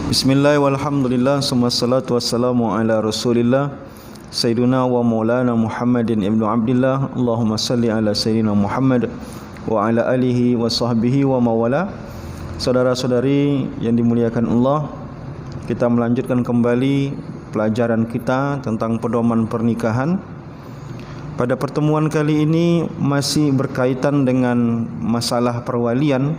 Bismillah walhamdulillah summa salatu wassalamu ala rasulillah Sayyiduna wa maulana Muhammadin ibnu Abdillah. Allahumma salli ala Sayyidina Muhammad wa ala alihi wa sahbihi wa mawala. Saudara-saudari yang dimuliakan Allah, kita melanjutkan kembali pelajaran kita tentang pedoman pernikahan. Pada pertemuan kali ini masih berkaitan dengan masalah perwalian,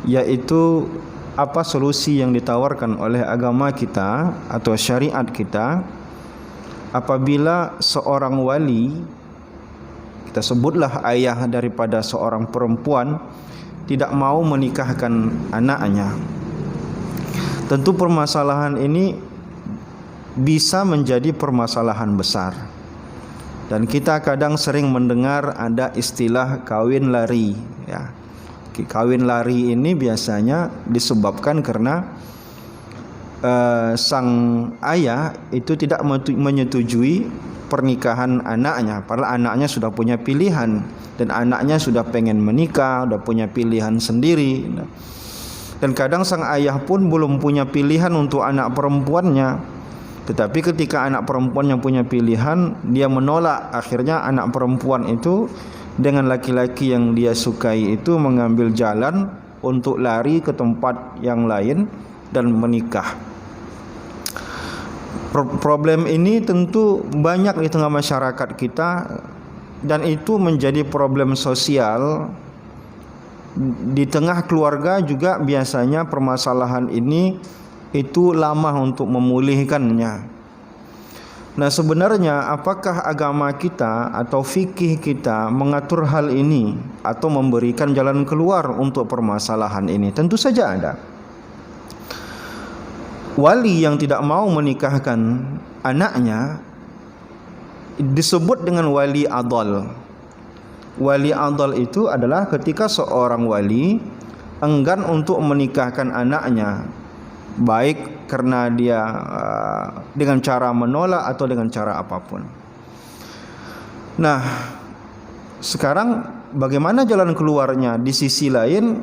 yaitu apa solusi yang ditawarkan oleh agama kita atau syariat kita apabila seorang wali, kita sebutlah ayah daripada seorang perempuan, tidak mau menikahkan anaknya. Tentu permasalahan ini bisa menjadi permasalahan besar, dan kita kadang sering mendengar ada istilah kawin lari, ya. Kawin lari ini biasanya disebabkan karena sang ayah itu tidak menyetujui pernikahan anaknya, padahal anaknya sudah punya pilihan dan anaknya sudah pengen menikah, sudah punya pilihan sendiri. Dan kadang sang ayah pun belum punya pilihan untuk anak perempuannya, tetapi ketika anak perempuannya punya pilihan, dia menolak. Akhirnya anak perempuan itu dengan laki-laki yang dia sukai itu mengambil jalan untuk lari ke tempat yang lain dan menikah. Problem ini tentu banyak di tengah masyarakat kita, dan itu menjadi problem sosial. Di tengah keluarga juga biasanya permasalahan ini itu lama untuk memulihkannya. Nah, sebenarnya apakah agama kita atau fikih kita mengatur hal ini atau memberikan jalan keluar untuk permasalahan ini? Tentu saja ada. Wali yang tidak mau menikahkan anaknya disebut dengan wali adol. Wali adol itu adalah ketika seorang wali enggan untuk menikahkan anaknya, baik karena dia dengan cara menolak atau dengan cara apapun. Nah, sekarang bagaimana jalan keluarnya? Di sisi lain,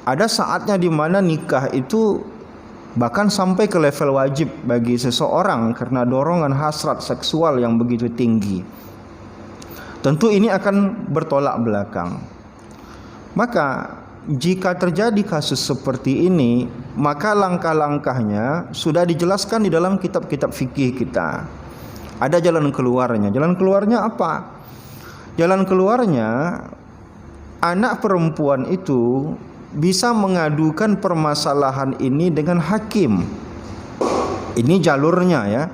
ada saatnya di mana nikah itu bahkan sampai ke level wajib bagi seseorang karena dorongan hasrat seksual yang begitu tinggi. Tentu ini akan bertolak belakang. Maka jika terjadi kasus seperti ini, maka langkah-langkahnya sudah dijelaskan di dalam kitab-kitab fikih kita. Ada jalan keluarnya. Jalan keluarnya apa? Jalan keluarnya, anak perempuan itu bisa mengadukan permasalahan ini dengan hakim. Ini jalurnya, ya.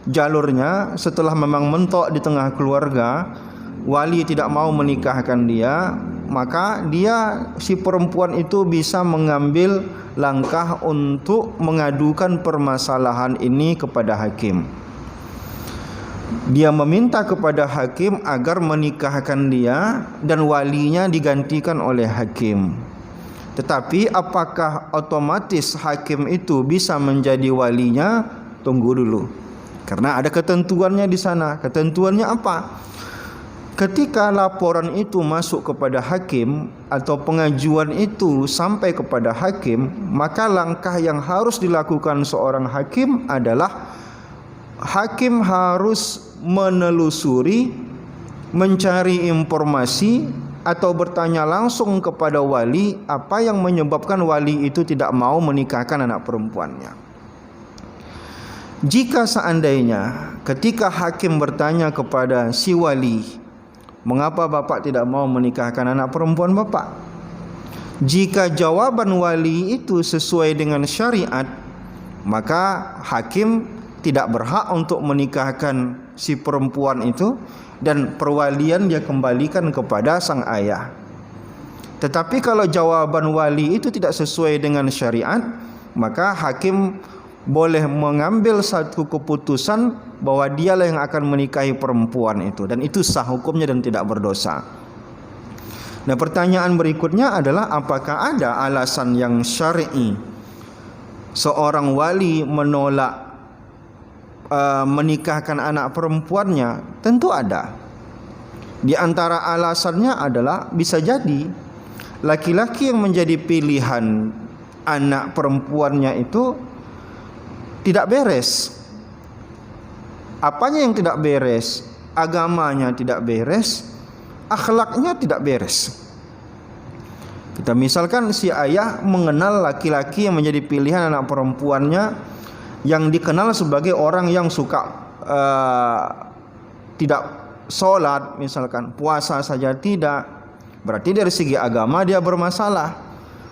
Jalurnya setelah memang mentok di tengah keluarga, wali tidak mau menikahkan dia, maka dia, si perempuan itu bisa mengambil langkah untuk mengadukan permasalahan ini kepada hakim. Dia meminta kepada hakim agar menikahkan dia dan walinya digantikan oleh hakim. Tetapi apakah otomatis hakim itu bisa menjadi walinya? Tunggu dulu, karena ada ketentuannya di sana. Ketentuannya apa? Ketika laporan itu masuk kepada hakim atau pengajuan itu sampai kepada hakim, maka langkah yang harus dilakukan seorang hakim adalah hakim harus menelusuri, mencari informasi atau bertanya langsung kepada wali apa yang menyebabkan wali itu tidak mau menikahkan anak perempuannya. Jika seandainya ketika hakim bertanya kepada si wali, mengapa bapak tidak mau menikahkan anak perempuan bapak? Jika jawaban wali itu sesuai dengan syariat, maka hakim tidak berhak untuk menikahkan si perempuan itu, dan perwalian dia kembalikan kepada sang ayah. Tetapi kalau jawaban wali itu tidak sesuai dengan syariat, maka hakim boleh mengambil satu keputusan bahwa dialah yang akan menikahi perempuan itu, dan itu sah hukumnya dan tidak berdosa. Nah, pertanyaan berikutnya adalah apakah ada alasan yang syar'i seorang wali menolak menikahkan anak perempuannya? Tentu ada. Di antara alasannya adalah bisa jadi laki-laki yang menjadi pilihan anak perempuannya itu tidak beres. Apanya yang tidak beres? Agamanya tidak beres, akhlaknya tidak beres. Kita misalkan si ayah mengenal laki-laki yang menjadi pilihan anak perempuannya, yang dikenal sebagai orang yang suka tidak sholat, misalkan puasa saja tidak, berarti dari segi agama dia bermasalah.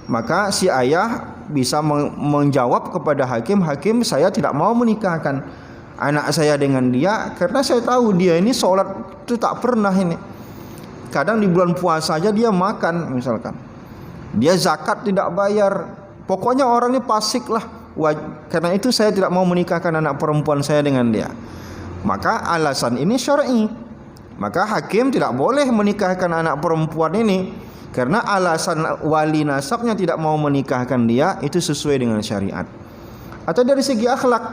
Maka si ayah bisa menjawab kepada hakim, hakim, saya tidak mau menikahkan anak saya dengan dia karena saya tahu dia ini sholat itu tak pernah ini. Kadang di bulan puasa saja dia makan, misalkan dia zakat tidak bayar. Pokoknya orang ini fasik lah. Karena itu saya tidak mau menikahkan anak perempuan saya dengan dia. Maka alasan ini syar'i. Maka hakim tidak boleh menikahkan anak perempuan ini karena alasan wali nasabnya tidak mau menikahkan dia itu sesuai dengan syariat. Atau dari segi akhlak,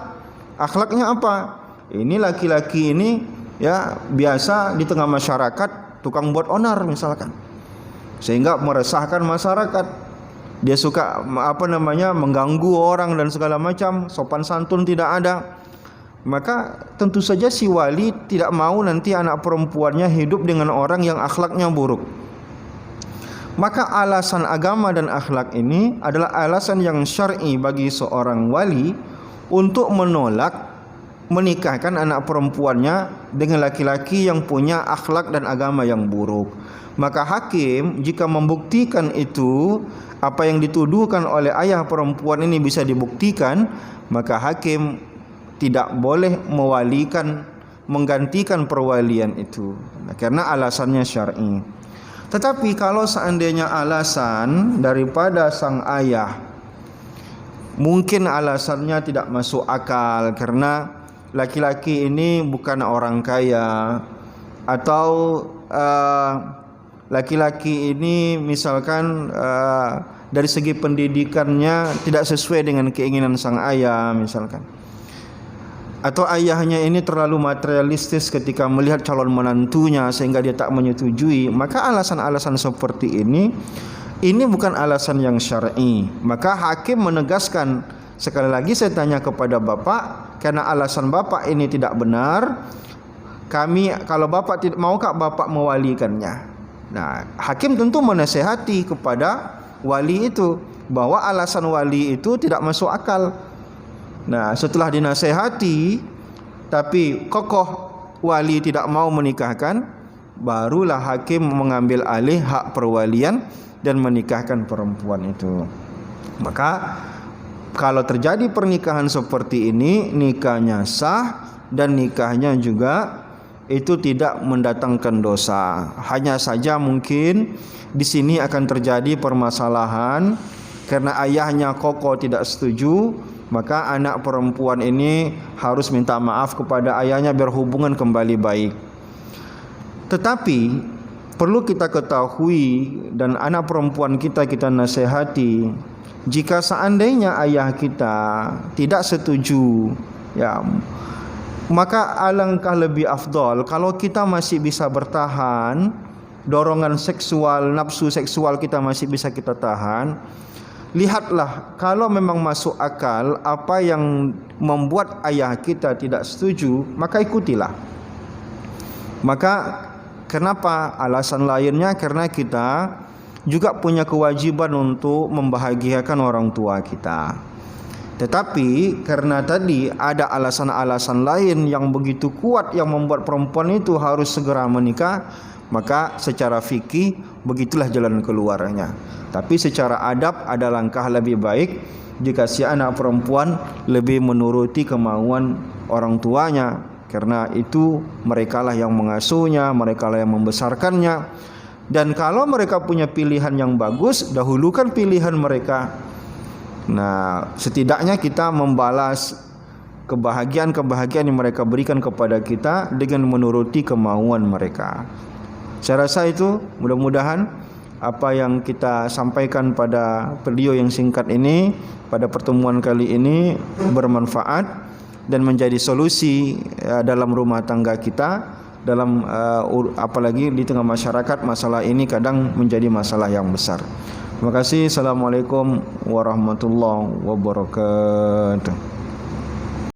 akhlaknya apa? Ini laki-laki ini ya biasa di tengah masyarakat tukang buat onar misalkan, sehingga meresahkan masyarakat. Dia suka mengganggu orang dan segala macam, sopan santun tidak ada. Maka tentu saja si wali tidak mau nanti anak perempuannya hidup dengan orang yang akhlaknya buruk. Maka alasan agama dan akhlak ini adalah alasan yang syar'i bagi seorang wali untuk menolak menikahkan anak perempuannya dengan laki-laki yang punya akhlak dan agama yang buruk. Maka hakim jika membuktikan itu, apa yang dituduhkan oleh ayah perempuan ini bisa dibuktikan, maka hakim tidak boleh menggantikan perwalian itu karena alasannya syar'i. Tetapi kalau seandainya alasan daripada sang ayah mungkin alasannya tidak masuk akal karena laki-laki ini bukan orang kaya, atau laki-laki ini misalkan dari segi pendidikannya tidak sesuai dengan keinginan sang ayah misalkan, atau ayahnya ini terlalu materialistis ketika melihat calon menantunya sehingga dia tak menyetujui, maka alasan-alasan seperti ini bukan alasan yang syar'i. Maka hakim menegaskan, sekali lagi saya tanya kepada bapak, karena alasan bapak ini tidak benar, kalau bapak tidak maukah bapak mewalikannya? Nah, hakim tentu menasihati kepada wali itu bahwa alasan wali itu tidak masuk akal. Nah, setelah dinasehati tapi kokoh wali tidak mau menikahkan, barulah hakim mengambil alih hak perwalian dan menikahkan perempuan itu. Maka kalau terjadi pernikahan seperti ini, nikahnya sah dan nikahnya juga itu tidak mendatangkan dosa. Hanya saja mungkin di sini akan terjadi permasalahan karena ayahnya kokoh tidak setuju, maka anak perempuan ini harus minta maaf kepada ayahnya biar hubungan kembali baik. Tetapi perlu kita ketahui dan anak perempuan kita nasihati, jika seandainya ayah kita tidak setuju, ya, maka alangkah lebih afdol kalau kita masih bisa bertahan, dorongan seksual, nafsu seksual kita masih bisa kita tahan. Lihatlah, kalau memang masuk akal apa yang membuat ayah kita tidak setuju, maka ikutilah. Maka kenapa? Alasan lainnya karena kita juga punya kewajiban untuk membahagiakan orang tua kita. Tetapi karena tadi ada alasan-alasan lain yang begitu kuat yang membuat perempuan itu harus segera menikah, maka secara fikih begitulah jalan keluarnya. Tapi secara adab ada langkah lebih baik jika si anak perempuan lebih menuruti kemauan orang tuanya, karena itu merekalah yang mengasuhnya, merekalah yang membesarkannya. Dan kalau mereka punya pilihan yang bagus, dahulukan pilihan mereka. Nah, setidaknya kita membalas kebahagiaan-kebahagiaan yang mereka berikan kepada kita dengan menuruti kemauan mereka. Saya rasa itu mudah-mudahan apa yang kita sampaikan pada video yang singkat ini pada pertemuan kali ini bermanfaat dan menjadi solusi dalam rumah tangga kita, dalam apalagi di tengah masyarakat masalah ini kadang menjadi masalah yang besar. Terima kasih. Assalamualaikum warahmatullahi wabarakatuh.